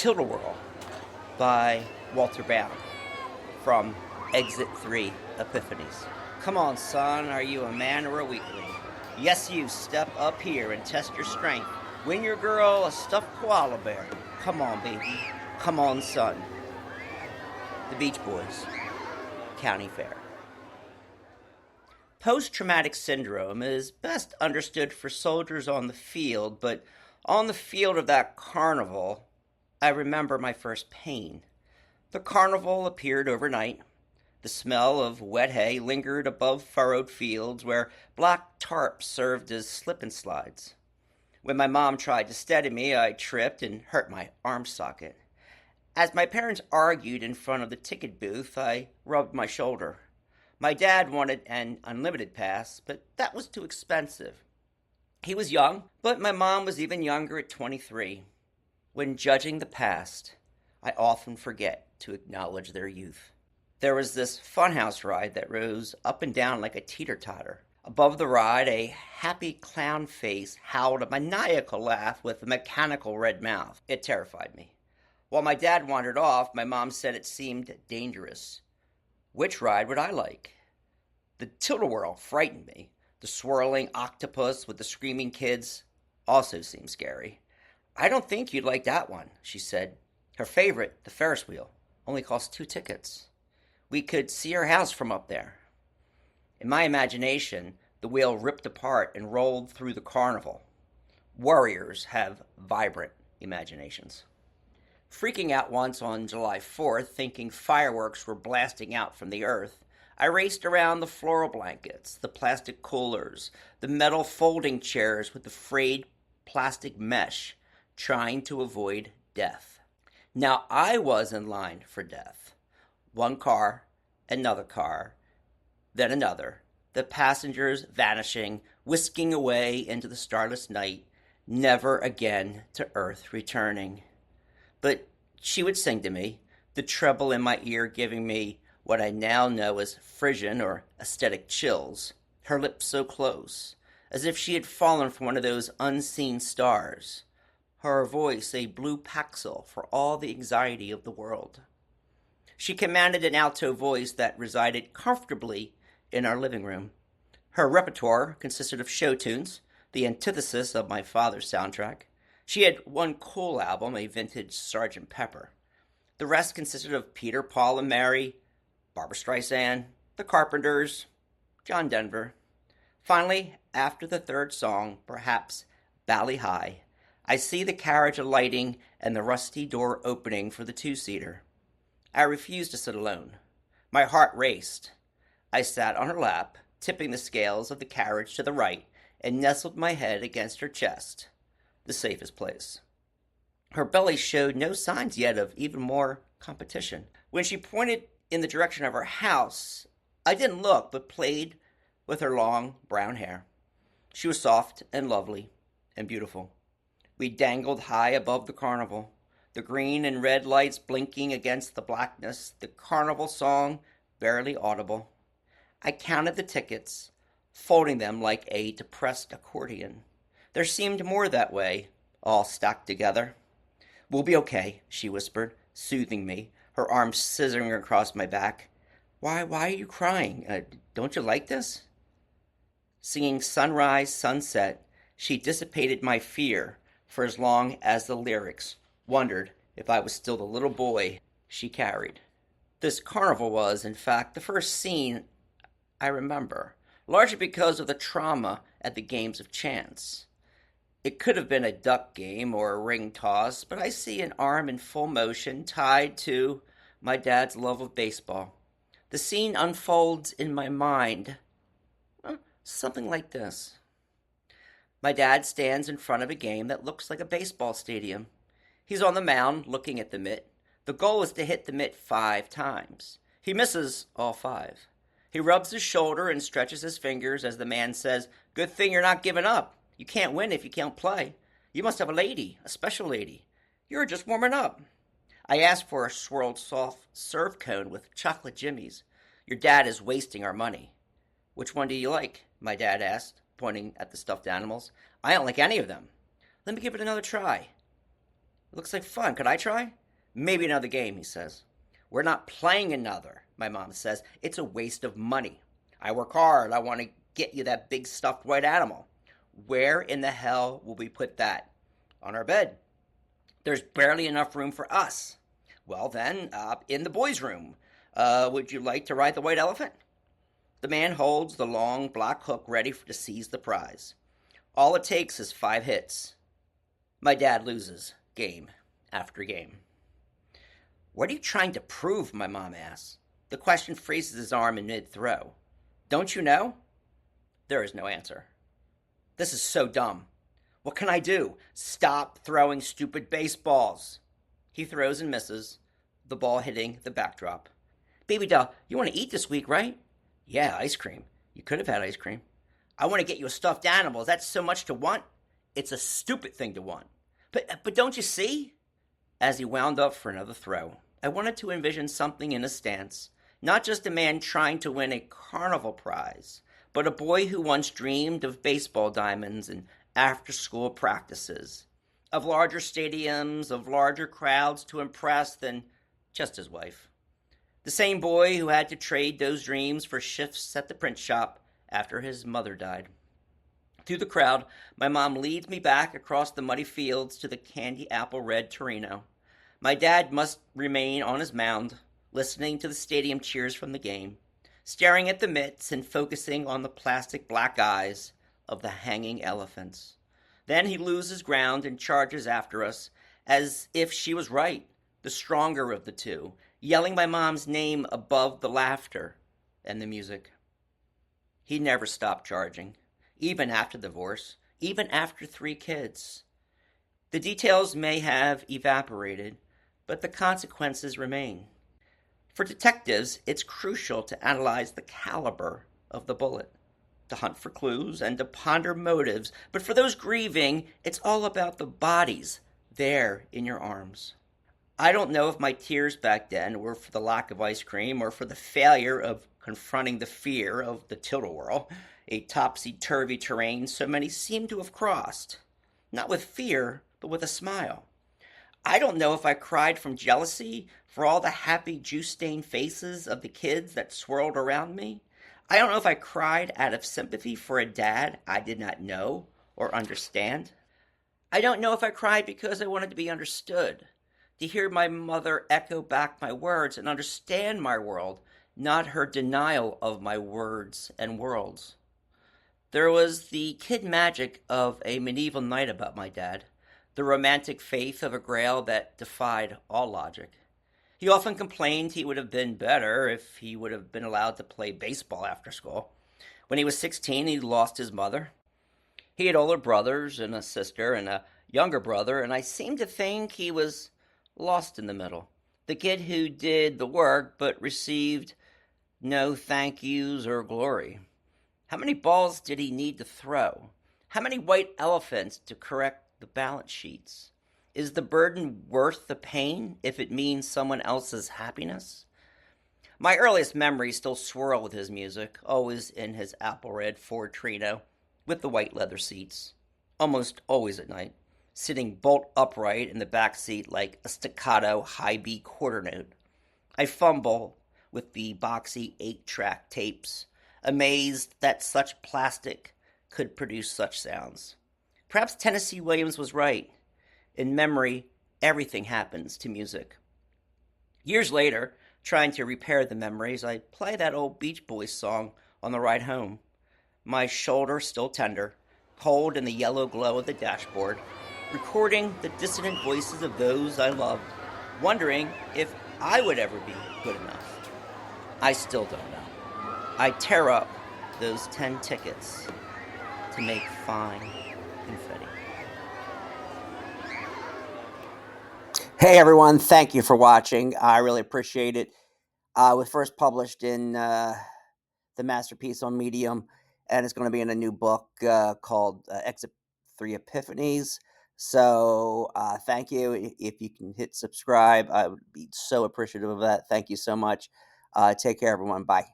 Whirl by Walter Bound from Exit 3 Epiphanies. Come on, son, are you a man or a weakling? Yes, you, step up here and test your strength. Win your girl a stuffed koala bear. Come on, baby. Come on, son. The Beach Boys, County Fair. Post-traumatic syndrome is best understood for soldiers on the field, but on the field of that carnival, I remember my first pain. The carnival appeared overnight. The smell of wet hay lingered above furrowed fields where black tarps served as slip-and-slides. When my mom tried to steady me, I tripped and hurt my arm socket. As my parents argued in front of the ticket booth, I rubbed my shoulder. My dad wanted an unlimited pass, but that was too expensive. He was young, but my mom was even younger at 23. When judging the past, I often forget to acknowledge their youth. There was this funhouse ride that rose up and down like a teeter-totter. Above the ride, a happy clown face howled a maniacal laugh with a mechanical red mouth. It terrified me. While my dad wandered off, my mom said it seemed dangerous. Which ride would I like? The tilt-a-whirl frightened me. The swirling octopus with the screaming kids also seemed scary. I don't think you'd like that one, she said. Her favorite, the Ferris wheel, only cost 2 tickets. We could see her house from up there. In my imagination, the wheel ripped apart and rolled through the carnival. Warriors have vibrant imaginations. Freaking out once on July 4th, thinking fireworks were blasting out from the earth, I raced around the floral blankets, the plastic coolers, the metal folding chairs with the frayed plastic mesh, trying to avoid death. Now I was in line for death. One car, another car, then another, the passengers vanishing, whisking away into the starless night, never again to earth returning. But she would sing to me, the treble in my ear giving me what I now know as Frisian or aesthetic chills, her lips so close, as if she had fallen from one of those unseen stars, her voice a blue paxil for all the anxiety of the world. She commanded an alto voice that resided comfortably in our living room. Her repertoire consisted of show tunes, the antithesis of my father's soundtrack. She had one cool album, a vintage Sgt. Pepper. The rest consisted of Peter, Paul, and Mary, Barbra Streisand, The Carpenters, John Denver. Finally, after the third song, perhaps Bally High, I see the carriage alighting and the rusty door opening for the 2-seater. I refused to sit alone. My heart raced. I sat on her lap, tipping the scales of the carriage to the right, and nestled my head against her chest, the safest place. Her belly showed no signs yet of even more competition. When she pointed in the direction of her house, I didn't look, but played with her long brown hair. She was soft and lovely and beautiful. We dangled high above the carnival, the green and red lights blinking against the blackness, the carnival song barely audible. I counted the tickets, folding them like a depressed accordion. There seemed more that way, all stacked together. We'll be okay, she whispered, soothing me, her arms scissoring across my back. Why are you crying? Don't you like this? Singing Sunrise, Sunset, she dissipated my fear for as long as the lyrics wondered if I was still the little boy she carried. This carnival was, in fact, the first scene I remember, largely because of the trauma at the games of chance. It could have been a duck game or a ring toss, but I see an arm in full motion tied to my dad's love of baseball. The scene unfolds in my mind. Something like this. My dad stands in front of a game that looks like a baseball stadium. He's on the mound looking at the mitt. The goal is to hit the mitt 5 times. He misses all 5. He rubs his shoulder and stretches his fingers as the man says, "Good thing you're not giving up. You can't win if you can't play. You must have a lady, a special lady. You're just warming up." I asked for a swirled soft serve cone with chocolate jimmies. Your dad is wasting our money. Which one do you like? My dad asked, pointing at the stuffed animals. I don't like any of them. Let me give it another try. It looks like fun. Could I try? Maybe another game, he says. We're not playing another, my mom says. It's a waste of money. I work hard. I want to get you that big stuffed white animal. Where in the hell will we put that? On our bed. There's barely enough room for us. Well, then, in the boys' room. Would you like to ride the white elephant? The man holds the long black hook ready to seize the prize. All it takes is 5 hits. My dad loses, game after game. What are you trying to prove? My mom asks. The question freezes his arm in mid throw. Don't you know? There is no answer. This is so dumb. What can I do? Stop throwing stupid baseballs. He throws and misses, the ball hitting the backdrop. Baby doll, you want to eat this week, right? Yeah, ice cream. You could have had ice cream. I want to get you a stuffed animal. Is that so much to want? It's a stupid thing to want. But don't you see? As he wound up for another throw, I wanted to envision something in his stance, not just a man trying to win a carnival prize, but a boy who once dreamed of baseball diamonds and after-school practices, of larger stadiums, of larger crowds to impress than just his wife. The same boy who had to trade those dreams for shifts at the print shop after his mother died. Through the crowd, my mom leads me back across the muddy fields to the candy apple red Torino. My dad must remain on his mound, listening to the stadium cheers from the game, staring at the mitts and focusing on the plastic black eyes of the hanging elephants. Then he loses ground and charges after us, as if she was right, the stronger of the two, yelling my mom's name above the laughter and the music. He never stopped charging, even after divorce, even after 3 kids. The details may have evaporated, but the consequences remain. For detectives, it's crucial to analyze the caliber of the bullet, to hunt for clues and to ponder motives. But for those grieving, it's all about the bodies there in your arms. I don't know if my tears back then were for the lack of ice cream or for the failure of confronting the fear of the tilt-a-whirl, a topsy-turvy terrain so many seem to have crossed, not with fear, but with a smile. I don't know if I cried from jealousy for all the happy juice-stained faces of the kids that swirled around me. I don't know if I cried out of sympathy for a dad I did not know or understand. I don't know if I cried because I wanted to be understood, to hear my mother echo back my words and understand my world, not her denial of my words and worlds. There was the kid magic of a medieval knight about my dad, the romantic faith of a grail that defied all logic. He often complained he would have been better if he would have been allowed to play baseball after school. When he was 16, he lost his mother. He had older brothers and a sister and a younger brother, and I seemed to think he was lost in the middle. The kid who did the work but received no thank yous or glory. How many balls did he need to throw? How many white elephants to correct the balance sheets? Is the burden worth the pain if it means someone else's happiness? My earliest memories still swirl with his music, always in his apple red Ford Trino, with the white leather seats, almost always at night, sitting bolt upright in the back seat like a staccato high B quarter note. I fumble with the boxy 8-track tapes, amazed that such plastic could produce such sounds. Perhaps Tennessee Williams was right. In memory, everything happens to music. Years later, trying to repair the memories, I play that old Beach Boys song on the ride home. My shoulder still tender, cold in the yellow glow of the dashboard, recording the dissonant voices of those I loved, wondering if I would ever be good enough. I still don't know. I tear up those 10 tickets to make fine confetti. Hey everyone, thank you for watching. I really appreciate it. It was first published in The Masterpiece on Medium, and it's going to be in a new book called Exit 3 Epiphanies. So thank you. If you can hit subscribe, I would be so appreciative of that. Thank you so much. Take care, everyone. Bye.